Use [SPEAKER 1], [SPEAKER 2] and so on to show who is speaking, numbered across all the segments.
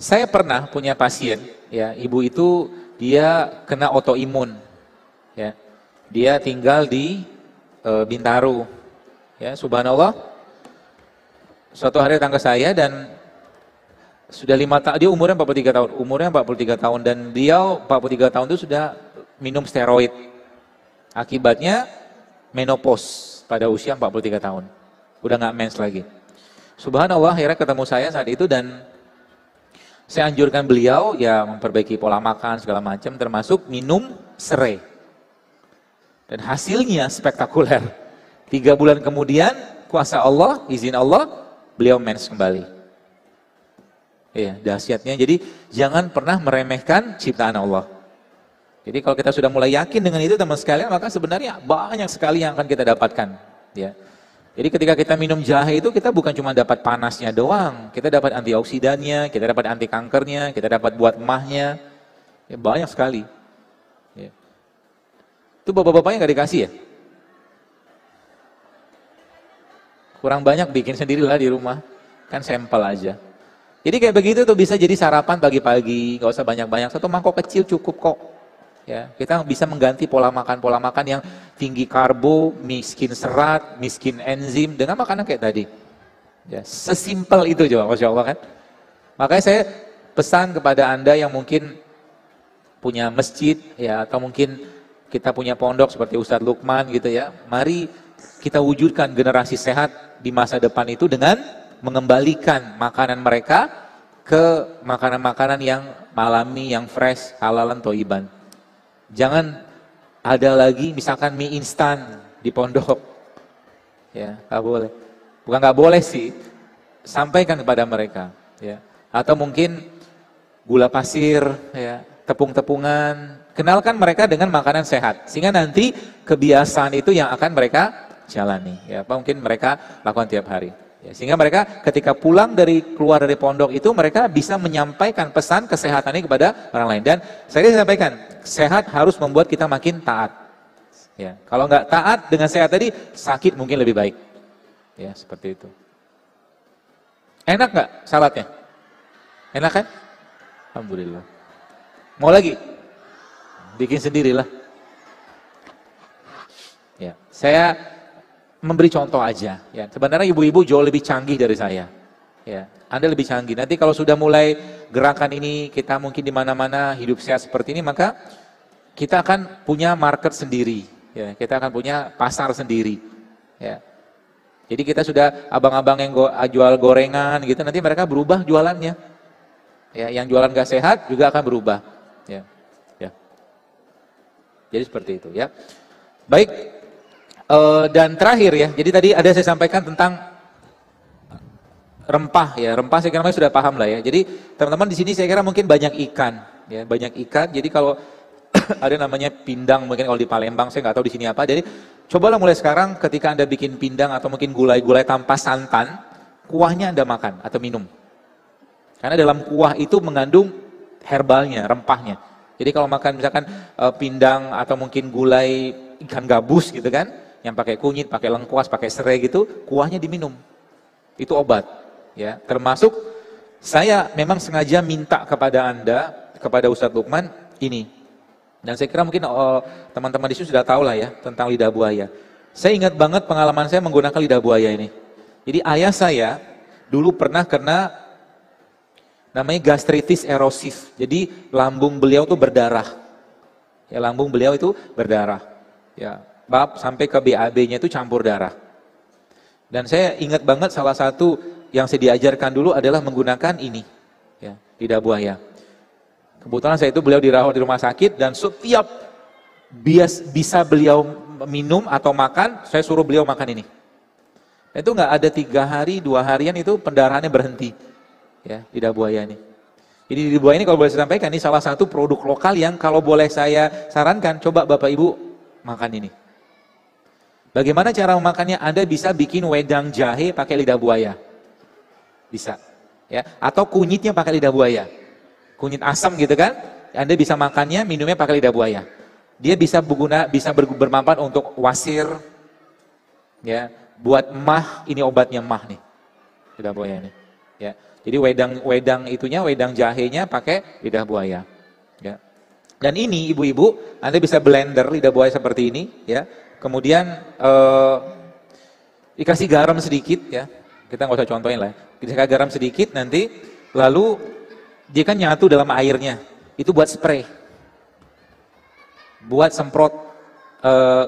[SPEAKER 1] Saya pernah punya pasien, ya, ibu itu dia kena autoimun, ya. Dia tinggal di Bintaro, ya, subhanallah. Suatu hari datang ke saya dan sudah 5 tahun, dia umurnya 43 tahun, dan beliau 43 tahun itu sudah minum steroid. Akibatnya menopause pada usia 43 tahun, udah nggak mens lagi. Subhanallah, akhirnya ketemu saya saat itu dan saya anjurkan beliau ya memperbaiki pola makan segala macam, termasuk minum serai. Dan hasilnya spektakuler. 3 bulan kemudian, kuasa Allah, izin Allah, beliau mens kembali. Iya, dahsyatnya. Jadi jangan pernah meremehkan ciptaan Allah. Jadi kalau kita sudah mulai yakin dengan itu teman sekalian, maka sebenarnya banyak sekali yang akan kita dapatkan. Ya. Jadi ketika kita minum jahe itu kita bukan cuma dapat panasnya doang, kita dapat antioksidannya, kita dapat anti kankernya, kita dapat buat emahnya, ya, banyak sekali. Ya. Itu bapak-bapaknya nggak dikasih ya? Kurang banyak, bikin sendirilah di rumah, kan sampel aja. Jadi kayak begitu tuh bisa jadi sarapan pagi-pagi, nggak usah banyak-banyak, 1 mangkok kecil cukup kok. Ya, kita bisa mengganti pola makan yang tinggi karbo, miskin serat, miskin enzim dengan makanan kayak tadi. Ya, sesimpel itu coba, Masya Allah kan. Makanya saya pesan kepada Anda yang mungkin punya masjid, ya, atau mungkin kita punya pondok seperti Ustadz Lukman gitu ya. Mari kita wujudkan generasi sehat di masa depan itu dengan mengembalikan makanan mereka ke makanan-makanan yang alami, yang fresh, halalan, toiban. Jangan ada lagi misalkan mie instan di pondok, ya nggak boleh. Bukan nggak boleh sih, sampaikan kepada mereka, ya. Atau mungkin gula pasir, ya, tepung-tepungan. Kenalkan mereka dengan makanan sehat, sehingga nanti kebiasaan itu yang akan mereka jalani. Ya, apa mungkin mereka lakukan tiap hari. Ya, sehingga mereka ketika keluar dari pondok itu mereka bisa menyampaikan pesan kesehatannya kepada orang lain. Dan saya sampaikan, sehat harus membuat kita makin taat. Ya, kalau nggak taat dengan sehat tadi, sakit mungkin lebih baik. Ya, seperti itu. Enak nggak saladnya? Enak kan? Alhamdulillah. Mau lagi? Bikin sendirilah. Ya, saya memberi contoh aja. Ya, sebenarnya ibu-ibu jauh lebih canggih dari saya. Ya, Anda lebih canggih. Nanti kalau sudah mulai gerakan ini, kita mungkin di mana-mana hidup sehat seperti ini, maka kita akan punya market sendiri. Ya, kita akan punya pasar sendiri. Ya. Jadi kita sudah abang-abang yang jual gorengan gitu, nanti mereka berubah jualannya. Ya, yang jualan gak sehat juga akan berubah. Ya, ya. Jadi seperti itu. Ya, baik. Dan terakhir ya, jadi tadi ada saya sampaikan tentang rempah ya, rempah saya kira sudah paham lah ya. Jadi teman-teman di sini saya kira mungkin banyak ikan, ya banyak ikan. Jadi kalau ada namanya pindang, mungkin kalau di Palembang saya nggak tahu di sini apa. Jadi cobalah mulai sekarang ketika Anda bikin pindang atau mungkin gulai-gulai tanpa santan, kuahnya Anda makan atau minum. Karena dalam kuah itu mengandung herbalnya, rempahnya. Jadi kalau makan misalkan pindang atau mungkin gulai ikan gabus gitu kan, yang pakai kunyit, pakai lengkuas, pakai serai gitu, kuahnya diminum. Itu obat, ya. Termasuk saya memang sengaja minta kepada Anda, kepada Ustadz Lukman ini. Dan saya kira mungkin teman-teman di sini sudah tahu lah ya tentang lidah buaya. Saya ingat banget pengalaman saya menggunakan lidah buaya ini. Jadi ayah saya dulu pernah kena namanya gastritis erosif. Jadi lambung beliau tuh berdarah. Ya, lambung beliau itu berdarah. Ya, sampai ke BAB-nya itu campur darah. Dan saya ingat banget salah satu yang saya diajarkan dulu adalah menggunakan ini, ya, lidah buaya. Kebetulan saya itu beliau dirawat di rumah sakit dan setiap bisa beliau minum atau makan, saya suruh beliau makan ini. Dan itu nggak ada 3 hari, 2 harian itu pendarahannya berhenti, ya, lidah buaya ini. Jadi lidah buaya ini kalau boleh saya sampaikan, ini salah satu produk lokal yang kalau boleh saya sarankan, coba Bapak Ibu makan ini. Bagaimana cara memakannya? Anda bisa bikin wedang jahe pakai lidah buaya. Bisa. Ya, atau kunyitnya pakai lidah buaya. Kunyit asam gitu kan? Anda bisa makannya, minumnya pakai lidah buaya. Dia bisa bermanfaat untuk wasir. Ya, buat emah, ini obatnya emah nih. Lidah buaya ini. Ya. Jadi wedang jahenya pakai lidah buaya. Ya. Dan ini ibu-ibu, Anda bisa blender lidah buaya seperti ini, ya. Kemudian dikasih garam sedikit, ya. Kita nggak usah contohin lah. Dikasih garam sedikit nanti, lalu dia kan nyatu dalam airnya. Itu buat spray, buat semprot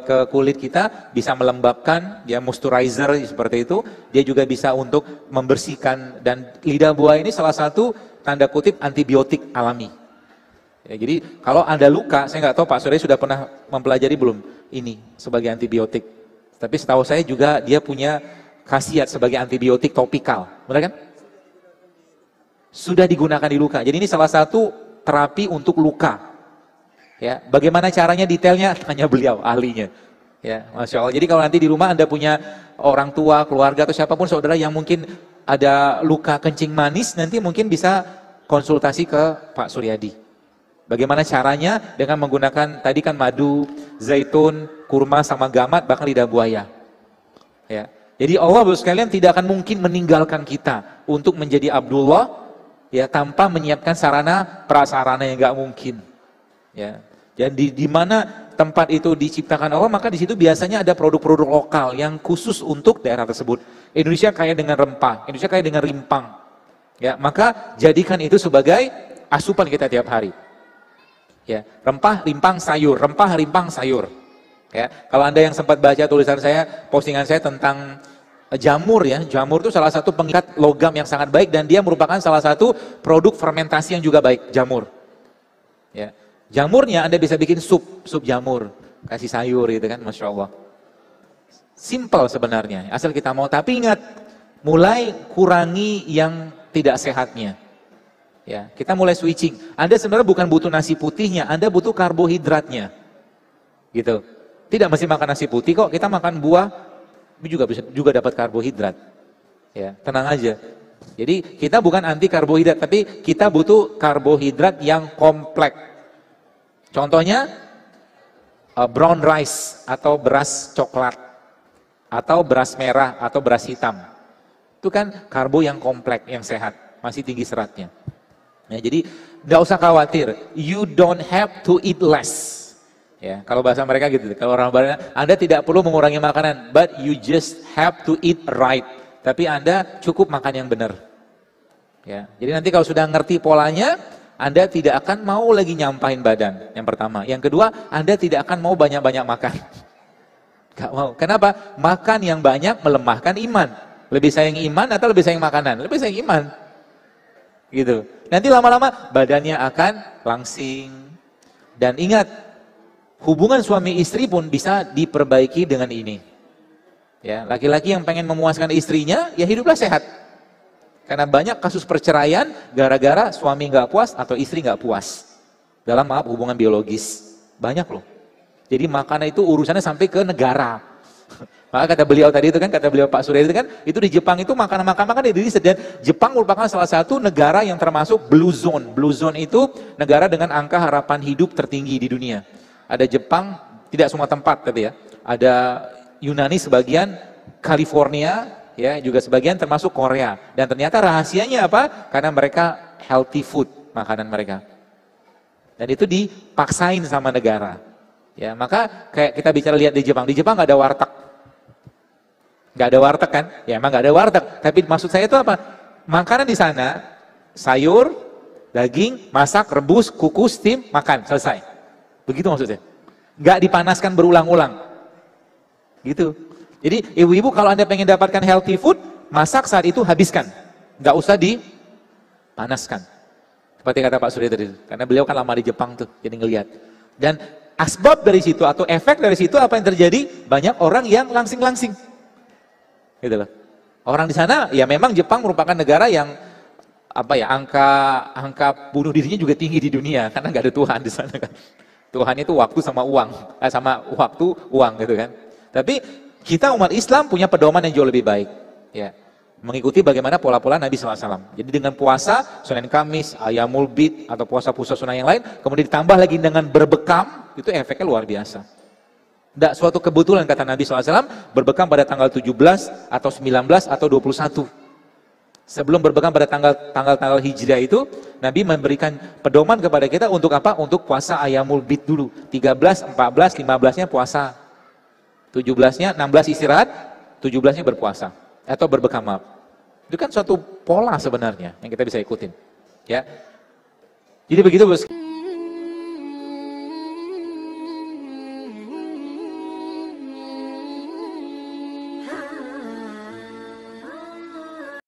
[SPEAKER 1] ke kulit kita, bisa melembabkan, dia moisturizer seperti itu. Dia juga bisa untuk membersihkan, dan lidah buaya ini salah satu tanda kutip antibiotik alami. Ya, jadi kalau ada luka, saya nggak tahu Pak Surya sudah pernah mempelajari belum ini sebagai antibiotik. Tapi setahu saya juga dia punya khasiat sebagai antibiotik topikal, benar kan? Sudah digunakan di luka. Jadi ini salah satu terapi untuk luka. Ya, bagaimana caranya detailnya tanya beliau ahlinya. Ya, Masya Allah. Jadi kalau nanti di rumah Anda punya orang tua, keluarga atau siapapun saudara yang mungkin ada luka kencing manis, nanti mungkin bisa konsultasi ke Pak Suryadi. Bagaimana caranya dengan menggunakan tadi kan madu, zaitun, kurma sama gamat, bahkan lidah buaya. Ya. Jadi Allah sekalian tidak akan mungkin meninggalkan kita untuk menjadi Abdullah ya tanpa menyiapkan sarana prasarana yang enggak mungkin. Ya. Jadi di mana tempat itu diciptakan Allah, maka di situ biasanya ada produk-produk lokal yang khusus untuk daerah tersebut. Indonesia kaya dengan rempah, Indonesia kaya dengan rimpang. Ya, maka jadikan itu sebagai asupan kita tiap hari. Ya, rempah, rimpang, sayur, rempah, rimpang, sayur. Ya, kalau Anda yang sempat baca tulisan saya, postingan saya tentang jamur ya, jamur itu salah satu pengikat logam yang sangat baik dan dia merupakan salah satu produk fermentasi yang juga baik, jamur. Ya. Jamurnya Anda bisa bikin sup jamur, kasih sayur gitu kan, Masya Allah. Simple sebenarnya, asal kita mau. Tapi ingat, mulai kurangi yang tidak sehatnya. Ya, kita mulai switching. Anda sebenarnya bukan butuh nasi putihnya, Anda butuh karbohidratnya. Gitu. Tidak mesti makan nasi putih kok, kita makan buah juga dapat karbohidrat. Ya, tenang aja. Jadi kita bukan anti karbohidrat, tapi kita butuh karbohidrat yang kompleks. Contohnya brown rice atau beras coklat atau beras merah atau beras hitam. Itu kan karbo yang kompleks, yang sehat, masih tinggi seratnya. Ya, jadi nggak usah khawatir, you don't have to eat less. Ya, kalau bahasa mereka gitu, kalau orang Barat, Anda tidak perlu mengurangi makanan, but you just have to eat right. Tapi Anda cukup makan yang benar. Ya, jadi nanti kalau sudah ngerti polanya, Anda tidak akan mau lagi nyampahin badan, yang pertama. Yang kedua, Anda tidak akan mau banyak-banyak makan. Gak mau. Kenapa? Makan yang banyak melemahkan iman. Lebih sayang iman atau lebih sayang makanan? Lebih sayang iman. Gitu. Nanti lama-lama badannya akan langsing. Dan ingat, hubungan suami istri pun bisa diperbaiki dengan ini. Ya, laki-laki yang pengen memuaskan istrinya, ya hiduplah sehat. Karena banyak kasus perceraian gara-gara suami nggak puas atau istri nggak puas dalam hubungan biologis. Banyak loh. Jadi makanan itu urusannya sampai ke negara. Maka kata beliau tadi itu kan, kata beliau Pak Surya itu kan, itu di Jepang itu makanan-makanan di Indonesia. Dan Jepang merupakan salah satu negara yang termasuk blue zone. Blue zone itu negara dengan angka harapan hidup tertinggi di dunia. Ada Jepang, tidak semua tempat tapi ya. Ada Yunani sebagian, California, ya juga sebagian termasuk Korea. Dan ternyata rahasianya apa? Karena mereka healthy food makanan mereka. Dan itu dipaksain sama negara. Ya, maka kayak kita bicara lihat di Jepang nggak ada warteg. Nggak ada warteg kan? Ya emang nggak ada warteg. Tapi maksud saya itu apa? Makanan di sana sayur, daging, masak, rebus, kukus, steam, makan, selesai. Begitu maksudnya. Nggak dipanaskan berulang-ulang. Gitu. Jadi ibu-ibu kalau Anda pengen dapatkan healthy food, masak saat itu habiskan. Nggak usah dipanaskan. Seperti kata Pak Surya tadi. Karena beliau kan lama di Jepang tuh, jadi ngelihat. Dan asbab dari situ atau efek dari situ apa yang terjadi? Banyak orang yang langsing-langsing. Gitu loh. Orang di sana ya memang Jepang merupakan negara yang apa ya, angka bunuh dirinya juga tinggi di dunia karena nggak ada Tuhan di sana kan. Tuhan itu waktu sama uang, sama waktu uang gitu kan. Tapi kita umat Islam punya pedoman yang jauh lebih baik, ya, mengikuti bagaimana pola-pola Nabi SAW. Jadi dengan puasa Senin Kamis, Ayamul Bid atau puasa-puasa sunnah yang lain, kemudian ditambah lagi dengan berbekam, itu efeknya luar biasa. Tidak suatu kebetulan kata Nabi SAW berbekam pada tanggal 17 atau 19 atau 21. Sebelum berpegang pada tanggal-tanggal hijriah itu, Nabi memberikan pedoman kepada kita untuk apa? Untuk puasa Ayyamul Bid dulu. 13, 14, 15-nya puasa. 17-nya, 16 istirahat, 17-nya berpuasa. Atau berbekam, maaf. Itu kan suatu pola sebenarnya yang kita bisa ikutin. Ya. Jadi begitu, Bos.